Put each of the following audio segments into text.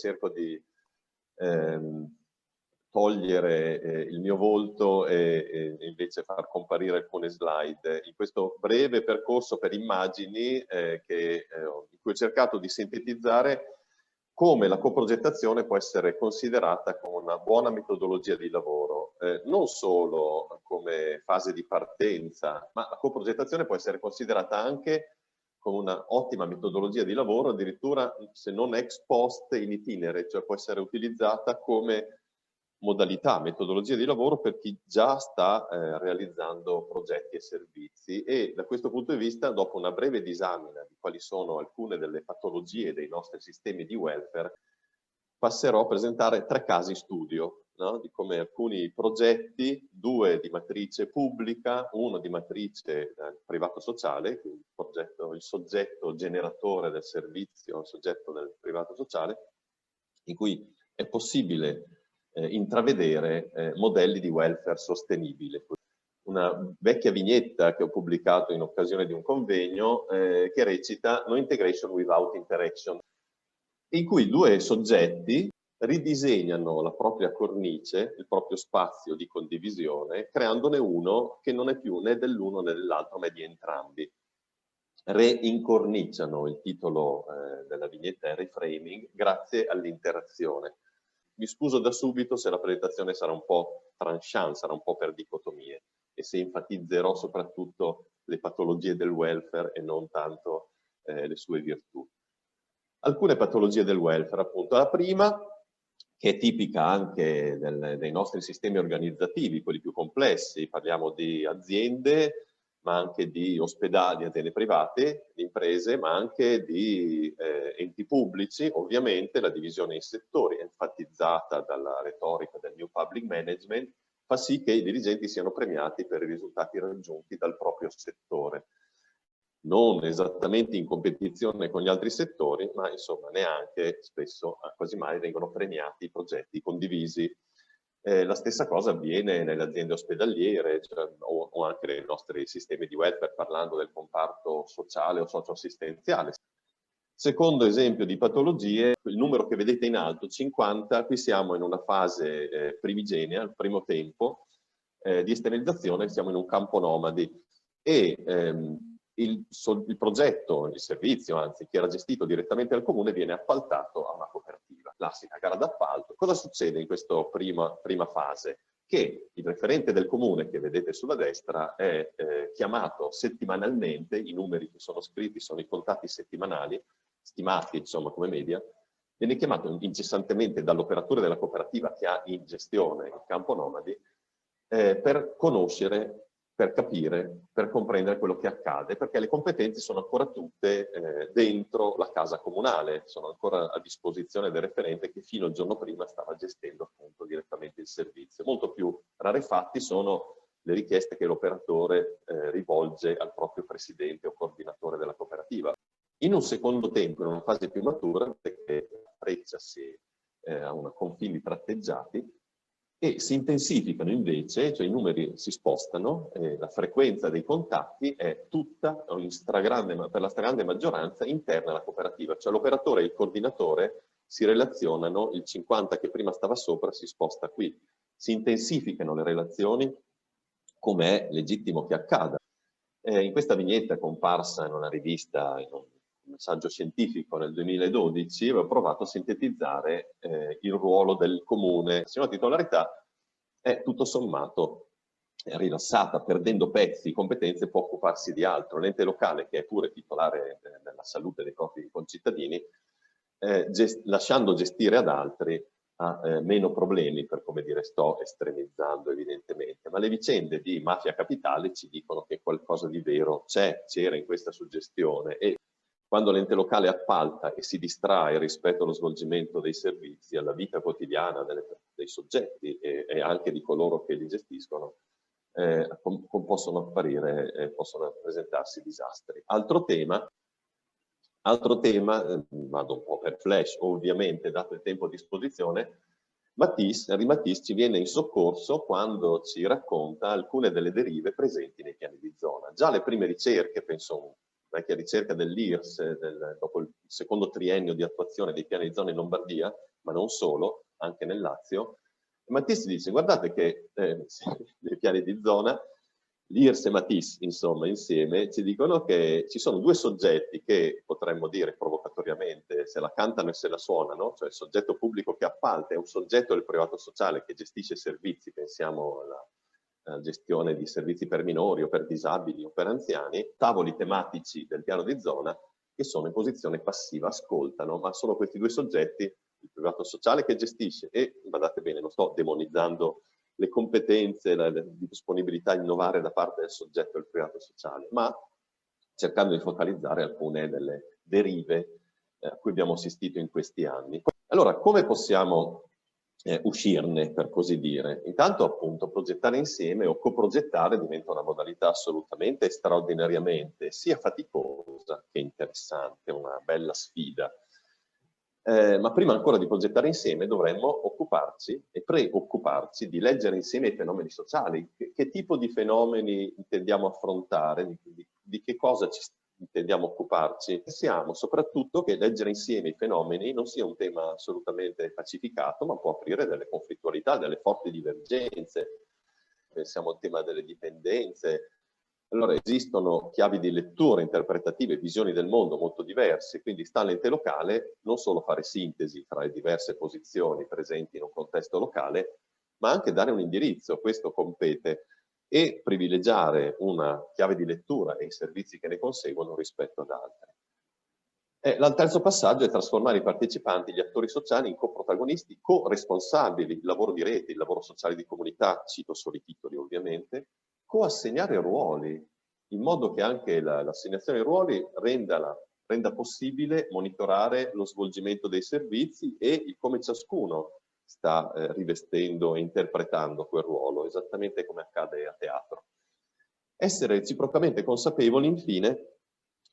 cerco di togliere il mio volto e invece far comparire alcune slide in questo breve percorso per immagini in cui ho cercato di sintetizzare come la coprogettazione può essere considerata come una buona metodologia di lavoro, non solo come fase di partenza, ma la coprogettazione può essere considerata anche come una ottima metodologia di lavoro, addirittura se non ex post in itinere, cioè può essere utilizzata come modalità, metodologia di lavoro per chi già sta realizzando progetti e servizi. E da questo punto di vista, dopo una breve disamina di quali sono alcune delle patologie dei nostri sistemi di welfare, passerò a presentare 3 casi studio, no? Di come alcuni progetti, 2 di matrice pubblica, 1 di matrice privato sociale, quindi il soggetto generatore del servizio, il soggetto del privato sociale, in cui è possibile intravedere modelli di welfare sostenibile. Una vecchia vignetta che ho pubblicato in occasione di un convegno che recita "No integration without interaction", in cui 2 soggetti ridisegnano la propria cornice, il proprio spazio di condivisione, creandone uno che non è più né dell'uno né dell'altro, ma è di entrambi. Reincorniciano, il titolo della vignetta è "Reframing", grazie all'interazione. Mi scuso da subito se la presentazione sarà un po' tranchant, sarà un po' per dicotomie, e se enfatizzerò soprattutto le patologie del welfare e non tanto le sue virtù. Alcune patologie del welfare, appunto. La prima, che è tipica anche dei nostri sistemi organizzativi, quelli più complessi, parliamo di aziende, ma anche di ospedali, aziende private, di imprese, ma anche di enti pubblici. Ovviamente la divisione in settori, enfatizzata dalla retorica del New Public Management, fa sì che i dirigenti siano premiati per i risultati raggiunti dal proprio settore. Non esattamente in competizione con gli altri settori, ma insomma neanche, spesso, quasi mai, vengono premiati i progetti condivisi. La stessa cosa avviene nelle aziende ospedaliere, cioè, o anche nei nostri sistemi di welfare, parlando del comparto sociale o socioassistenziale. Secondo esempio di patologie, il numero che vedete in alto, 50, qui siamo in una fase primigenia, al primo tempo, di esternalizzazione, siamo in un campo nomadi e il progetto, il servizio, anzi, che era gestito direttamente dal comune, viene appaltato a una cooperativa. Classica gara d'appalto. Cosa succede in questa prima fase? Che il referente del comune, che vedete sulla destra, è chiamato settimanalmente, i numeri che sono scritti sono i contatti settimanali, stimati insomma come media, viene chiamato incessantemente dall'operatore della cooperativa che ha in gestione il campo nomadi per conoscere, per capire, per comprendere quello che accade, perché le competenze sono ancora tutte dentro la casa comunale, sono ancora a disposizione del referente che fino al giorno prima stava gestendo appunto direttamente il servizio. Molto più rarefatti sono le richieste che l'operatore rivolge al proprio presidente o coordinatore della cooperativa. In un secondo tempo, in una fase più matura, che apprezziasi a confini tratteggiati, e si intensificano invece, cioè i numeri si spostano, la frequenza dei contatti è tutta, per la stragrande maggioranza, interna alla cooperativa. Cioè l'operatore e il coordinatore si relazionano, il 50 che prima stava sopra si sposta qui. Si intensificano le relazioni, come è legittimo che accada. In questa vignetta comparsa in una rivista, in un messaggio scientifico nel 2012, avevo provato a sintetizzare il ruolo del comune. La titolarità è tutto sommato rilassata, perdendo pezzi di competenze può occuparsi di altro. L'ente locale, che è pure titolare della salute dei propri concittadini, lasciando gestire ad altri, ha meno problemi, per come dire, sto estremizzando evidentemente, ma le vicende di Mafia Capitale ci dicono che qualcosa di vero c'era in questa suggestione, e quando l'ente locale appalta e si distrae rispetto allo svolgimento dei servizi, alla vita quotidiana dei soggetti e anche di coloro che li gestiscono, possono presentarsi disastri. Altro tema, vado un po' per flash, ovviamente, dato il tempo a disposizione. Henri Matisse ci viene in soccorso quando ci racconta alcune delle derive presenti nei piani di zona. Già le prime ricerche, penso vecchia ricerca dell'IRS, dopo il secondo triennio di attuazione dei piani di zona in Lombardia, ma non solo, anche nel Lazio. E Mattis dice, guardate che nei piani di zona, l'IRS e Mattis, insomma, insieme, ci dicono che ci sono due soggetti che, potremmo dire provocatoriamente, se la cantano e se la suonano, cioè il soggetto pubblico che appalta è un soggetto del privato sociale che gestisce servizi, pensiamo alla gestione di servizi per minori o per disabili o per anziani, tavoli tematici del piano di zona che sono in posizione passiva, ascoltano, ma sono questi due soggetti, il privato sociale che gestisce e, guardate bene, non sto demonizzando le competenze, la disponibilità a innovare da parte del soggetto del privato sociale, ma cercando di focalizzare alcune delle derive a cui abbiamo assistito in questi anni. Allora, come possiamo uscirne, per così dire? Intanto, appunto, progettare insieme o coprogettare diventa una modalità assolutamente e straordinariamente sia faticosa che interessante, una bella sfida. Ma prima ancora di progettare insieme dovremmo occuparci e preoccuparci di leggere insieme i fenomeni sociali. Che tipo di fenomeni intendiamo affrontare, di che cosa ci intendiamo occuparci? Pensiamo soprattutto che leggere insieme i fenomeni non sia un tema assolutamente pacificato, ma può aprire delle conflittualità, delle forti divergenze. Pensiamo al tema delle dipendenze. Allora esistono chiavi di lettura, interpretative, visioni del mondo molto diverse, quindi sta all'ente locale non solo fare sintesi tra le diverse posizioni presenti in un contesto locale, ma anche dare un indirizzo, questo compete, e privilegiare una chiave di lettura e i servizi che ne conseguono rispetto ad altre. Il terzo passaggio è trasformare i partecipanti, gli attori sociali, in coprotagonisti, co-responsabili, il lavoro di rete, il lavoro sociale di comunità, cito solo i titoli ovviamente, coassegnare ruoli, in modo che anche l'assegnazione dei ruoli renda possibile monitorare lo svolgimento dei servizi e il come ciascuno sta rivestendo e interpretando quel ruolo, esattamente come accade a teatro. Essere reciprocamente consapevoli, infine,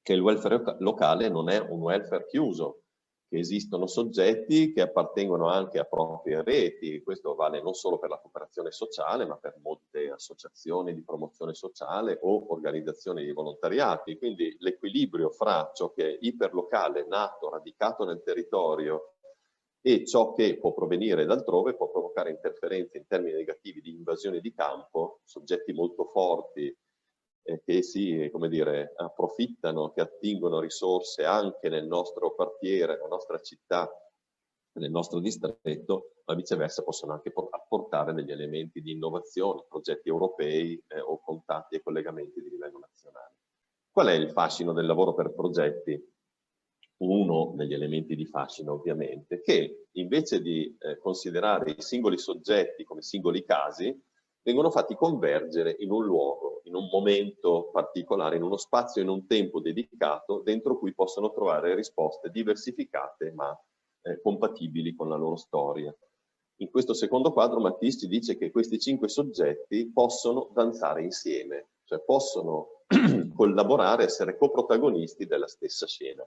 che il welfare locale non è un welfare chiuso, che esistono soggetti che appartengono anche a proprie reti. Questo vale non solo per la cooperazione sociale, ma per molte associazioni di promozione sociale o organizzazioni di volontariati. Quindi l'equilibrio fra ciò che è iperlocale, nato, radicato nel territorio, e ciò che può provenire da altrove può provocare interferenze in termini negativi di invasione di campo, soggetti molto forti che si, come dire, approfittano, che attingono risorse anche nel nostro quartiere, nella nostra città, nel nostro distretto, ma viceversa possono anche apportare degli elementi di innovazione, progetti europei o contatti e collegamenti di livello nazionale. Qual è il fascino del lavoro per progetti? Uno degli elementi di fascino, ovviamente, che invece di considerare i singoli soggetti come singoli casi, vengono fatti convergere in un luogo, in un momento particolare, in uno spazio, in un tempo dedicato, dentro cui possono trovare risposte diversificate ma compatibili con la loro storia. In questo secondo quadro Mattis ci dice che questi 5 soggetti possono danzare insieme, cioè possono collaborare, essere coprotagonisti della stessa scena.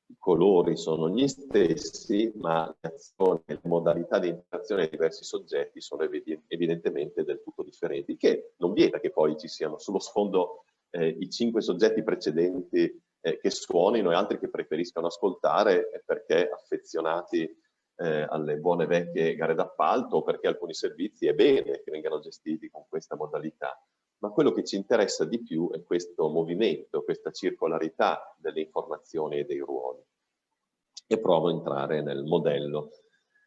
I colori sono gli stessi, ma le azioni e le modalità di interazione dei diversi soggetti sono evidentemente del tutto differenti, che non vieta che poi ci siano sullo sfondo i 5 soggetti precedenti che suonino e altri che preferiscano ascoltare perché affezionati alle buone vecchie gare d'appalto o perché alcuni servizi è bene che vengano gestiti con questa modalità. Ma quello che ci interessa di più è questo movimento, questa circolarità delle informazioni e dei ruoli. E provo a entrare nel modello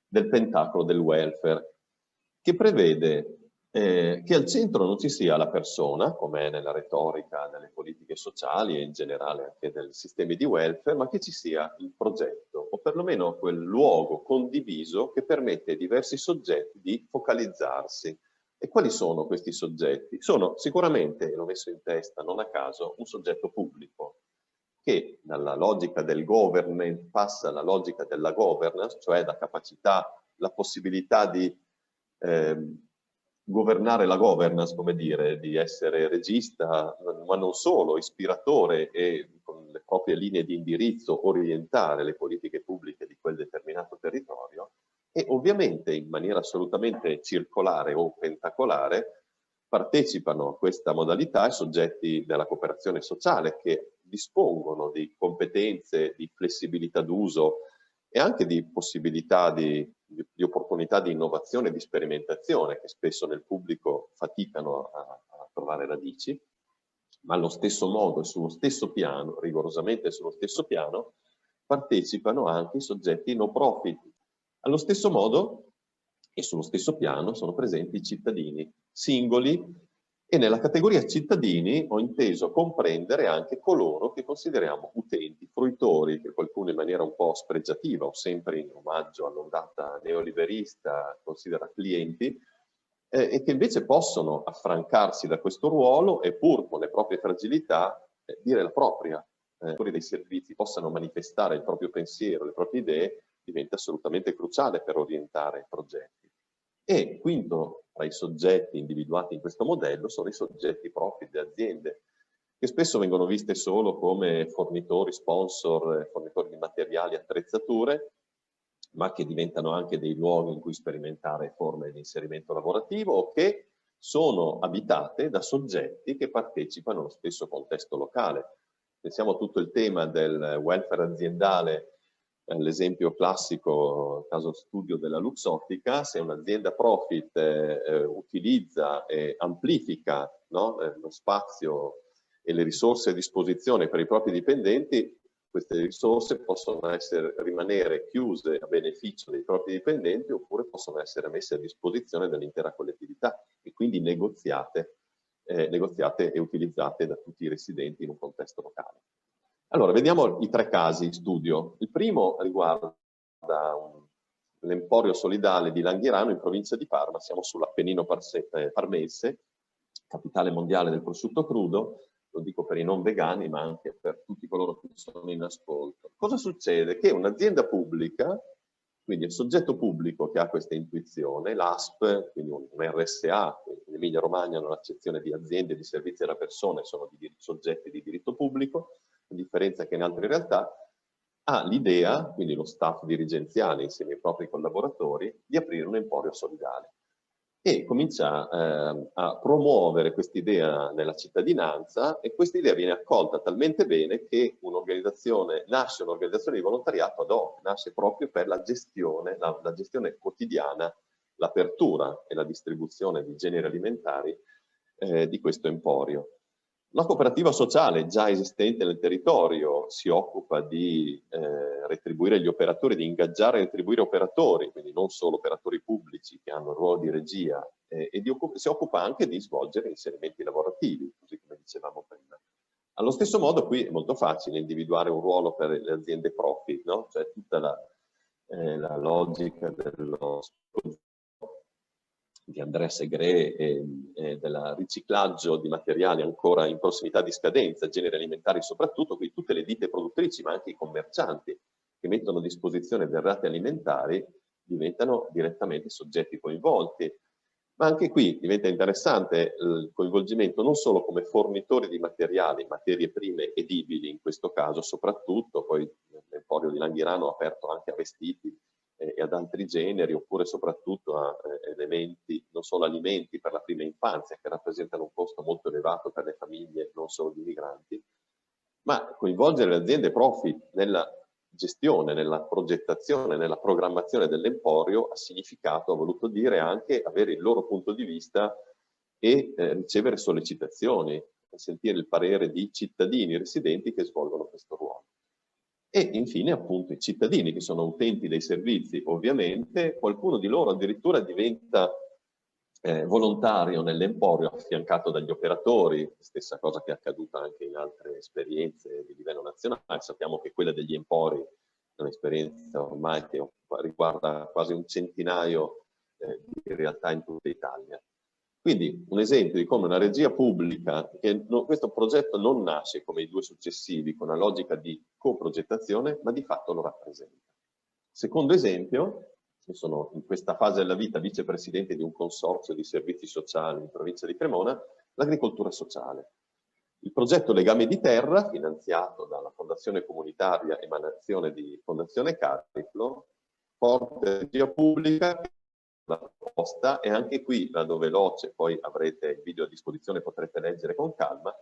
del pentacolo del welfare, che prevede che al centro non ci sia la persona, come è nella retorica delle politiche sociali e in generale anche dei sistemi di welfare, ma che ci sia il progetto, o perlomeno quel luogo condiviso che permette ai diversi soggetti di focalizzarsi. E quali sono questi soggetti? Sono sicuramente, l'ho messo in testa non a caso, un soggetto pubblico, che dalla logica del government passa alla logica della governance, cioè la capacità, la possibilità di governare la governance, come dire, di essere regista, ma non solo, ispiratore e con le proprie linee di indirizzo orientare le politiche pubbliche di quel determinato territorio, e ovviamente in maniera assolutamente circolare o pentacolare partecipano a questa modalità i soggetti della cooperazione sociale che dispongono di competenze, di flessibilità d'uso e anche di possibilità di opportunità di innovazione e di sperimentazione che spesso nel pubblico faticano a trovare radici, ma allo stesso modo e sullo stesso piano, rigorosamente sullo stesso piano, partecipano anche i soggetti no profit. Allo stesso modo e sullo stesso piano sono presenti i cittadini singoli, e nella categoria cittadini ho inteso comprendere anche coloro che consideriamo utenti, fruitori, che qualcuno in maniera un po' spregiativa o sempre in omaggio all'ondata neoliberista considera clienti, e che invece possono affrancarsi da questo ruolo e pur con le proprie fragilità dire la propria. Dei servizi possano manifestare il proprio pensiero, le proprie idee, diventa assolutamente cruciale per orientare i progetti. E quinto, tra i soggetti individuati in questo modello sono i soggetti profit, le aziende, che spesso vengono viste solo come fornitori, sponsor, fornitori di materiali, attrezzature, ma che diventano anche dei luoghi in cui sperimentare forme di inserimento lavorativo o che sono abitate da soggetti che partecipano allo stesso contesto locale. Pensiamo a tutto il tema del welfare aziendale, l'esempio classico, caso studio della Luxottica. Se un'azienda profit utilizza e amplifica, no, lo spazio e le risorse a disposizione per i propri dipendenti, queste risorse possono rimanere chiuse a beneficio dei propri dipendenti oppure possono essere messe a disposizione dell'intera collettività e quindi negoziate e utilizzate da tutti i residenti in un contesto locale. Allora, vediamo i tre casi studio. Il primo riguarda l'Emporio Solidale di Langhirano in provincia di Parma. Siamo sull'Appennino parmense, capitale mondiale del prosciutto crudo. Lo dico per i non vegani, ma anche per tutti coloro che sono in ascolto. Cosa succede? Che un'azienda pubblica, quindi il soggetto pubblico che ha questa intuizione, l'ASP, quindi un RSA, in Emilia Romagna hanno l'accezione di aziende di servizi alla persona, sono soggetti di diritto pubblico, a differenza che in altre realtà, ha l'idea, quindi lo staff dirigenziale insieme ai propri collaboratori, di aprire un emporio solidale. E comincia a promuovere quest'idea nella cittadinanza e quest'idea viene accolta talmente bene che nasce un'organizzazione di volontariato ad hoc, nasce proprio per la gestione quotidiana, l'apertura e la distribuzione di generi alimentari di questo emporio. La cooperativa sociale già esistente nel territorio si occupa di retribuire gli operatori, di ingaggiare e retribuire operatori, quindi non solo operatori pubblici che hanno il ruolo di regia, e si occupa anche di svolgere inserimenti lavorativi, così come dicevamo prima. Allo stesso modo qui è molto facile individuare un ruolo per le aziende profit, no? Cioè tutta la logica dello di Andrea Segre e del riciclaggio di materiali ancora in prossimità di scadenza, generi alimentari soprattutto, quindi tutte le ditte produttrici ma anche i commercianti che mettono a disposizione derrate alimentari diventano direttamente soggetti coinvolti. Ma anche qui diventa interessante il coinvolgimento non solo come fornitori di materiali, materie prime edibili in questo caso soprattutto, poi l'Emporio di Langhirano ha aperto anche a vestiti e ad altri generi, oppure soprattutto a elementi, non solo alimenti per la prima infanzia, che rappresentano un costo molto elevato per le famiglie, non solo di migranti, ma coinvolgere le aziende profit nella gestione, nella progettazione, nella programmazione dell'emporio ha significato, ha voluto dire anche avere il loro punto di vista e ricevere sollecitazioni, sentire il parere di cittadini residenti che svolgono questo ruolo. E infine appunto i cittadini che sono utenti dei servizi, ovviamente qualcuno di loro addirittura diventa volontario nell'emporio affiancato dagli operatori, stessa cosa che è accaduta anche in altre esperienze di livello nazionale. Sappiamo che quella degli empori è un'esperienza ormai che riguarda quasi un centinaio di realtà in tutta Italia. Quindi un esempio di come una regia pubblica, questo progetto non nasce come i due successivi con una logica di coprogettazione, ma di fatto lo rappresenta. Secondo esempio, io sono in questa fase della vita vicepresidente di un consorzio di servizi sociali in provincia di Cremona, l'agricoltura sociale. Il progetto Legame di Terra, finanziato dalla Fondazione Comunitaria Emanazione di Fondazione Cariflo, porta regia pubblica la proposta, e anche qui vado veloce, poi avrete il video a disposizione, potrete leggere con calma,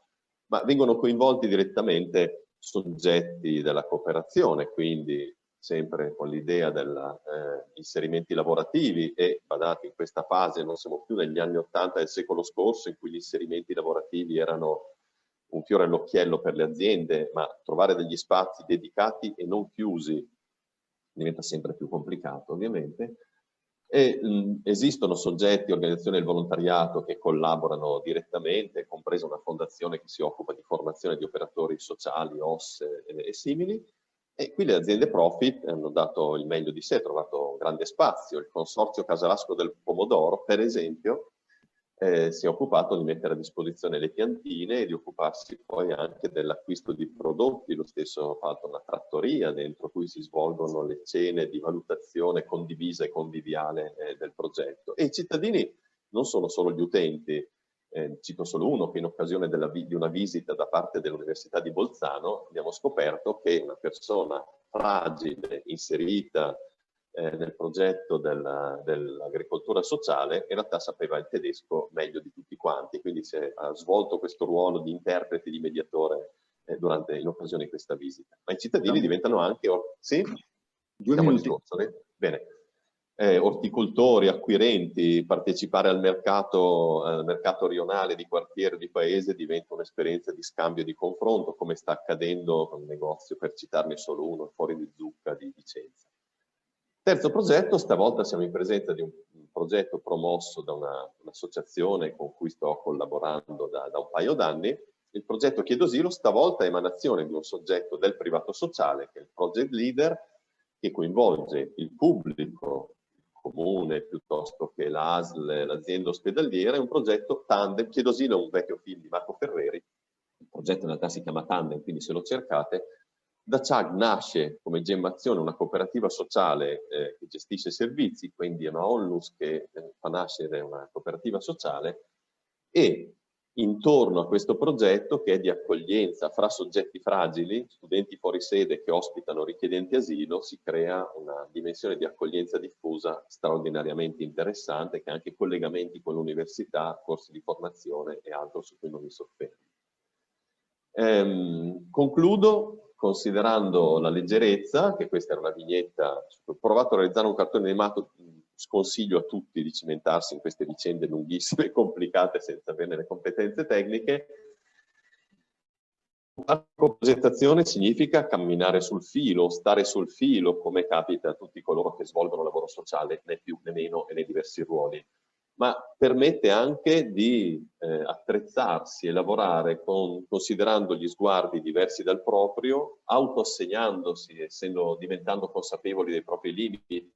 ma vengono coinvolti direttamente soggetti della cooperazione, quindi sempre con l'idea degli inserimenti lavorativi, e badate, in questa fase non siamo più negli anni '80 del secolo scorso, in cui gli inserimenti lavorativi erano un fiore all'occhiello per le aziende, ma trovare degli spazi dedicati e non chiusi diventa sempre più complicato, ovviamente. E esistono soggetti, organizzazioni del volontariato che collaborano direttamente, compresa una fondazione che si occupa di formazione di operatori sociali, OSS e simili, e qui le aziende profit hanno dato il meglio di sé, trovato un grande spazio. Il Consorzio Casalasco del Pomodoro, per esempio, si è occupato di mettere a disposizione le piantine e di occuparsi poi anche dell'acquisto di prodotti. Lo stesso ha fatto una trattoria dentro cui si svolgono le cene di valutazione condivisa e conviviale del progetto. E i cittadini non sono solo gli utenti, cito solo uno, che in occasione di una visita da parte dell'Università di Bolzano abbiamo scoperto che una persona fragile, inserita nel progetto dell'agricoltura sociale, in realtà sapeva il tedesco meglio di tutti quanti, quindi ha svolto questo ruolo di interprete, di mediatore in occasione di questa visita. Ma i cittadini diventano anche... Sì? 2 Siamo minuti. al discorso, bene. Orticoltori, acquirenti, partecipare al mercato rionale di quartiere, di paese diventa un'esperienza di scambio e di confronto, come sta accadendo con il negozio, per citarne solo uno, Fuori di Zucca di Vicenza. Terzo progetto, stavolta siamo in presenza di un progetto promosso da un'associazione con cui sto collaborando da un paio d'anni. Il progetto Chiedosilo stavolta è emanazione di un soggetto del privato sociale, che è il project leader, che coinvolge il pubblico, il comune, piuttosto che l'ASL, l'azienda ospedaliera. È un progetto tandem. Chiedosilo è un vecchio film di Marco Ferreri. Il progetto in realtà si chiama Tandem, quindi se lo cercate. Da CHAG nasce come gemmazione una cooperativa sociale che gestisce servizi, quindi è una onlus che fa nascere una cooperativa sociale, e intorno a questo progetto, che è di accoglienza fra soggetti fragili, studenti fuori sede che ospitano richiedenti asilo, si crea una dimensione di accoglienza diffusa straordinariamente interessante, che ha anche collegamenti con l'università, corsi di formazione e altro su cui non mi soffermo. Concludo considerando la leggerezza, che questa era una vignetta. Ho provato a realizzare un cartone animato, sconsiglio a tutti di cimentarsi in queste vicende lunghissime e complicate senza avere le competenze tecniche. La progettazione significa camminare sul filo, stare sul filo, come capita a tutti coloro che svolgono lavoro sociale, né più né meno, e nei diversi ruoli, ma permette anche di attrezzarsi e lavorare considerando gli sguardi diversi dal proprio, autoassegnandosi, diventando consapevoli dei propri limiti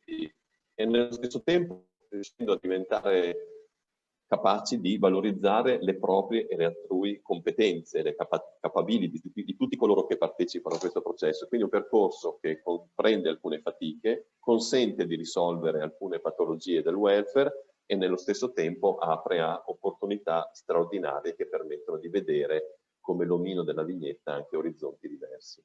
e nello stesso tempo riuscendo a diventare capaci di valorizzare le proprie e le altrui competenze, le capability di tutti coloro che partecipano a questo processo. Quindi un percorso che comprende alcune fatiche, consente di risolvere alcune patologie del welfare e nello stesso tempo apre a opportunità straordinarie che permettono di vedere, come l'omino della vignetta, anche orizzonti diversi.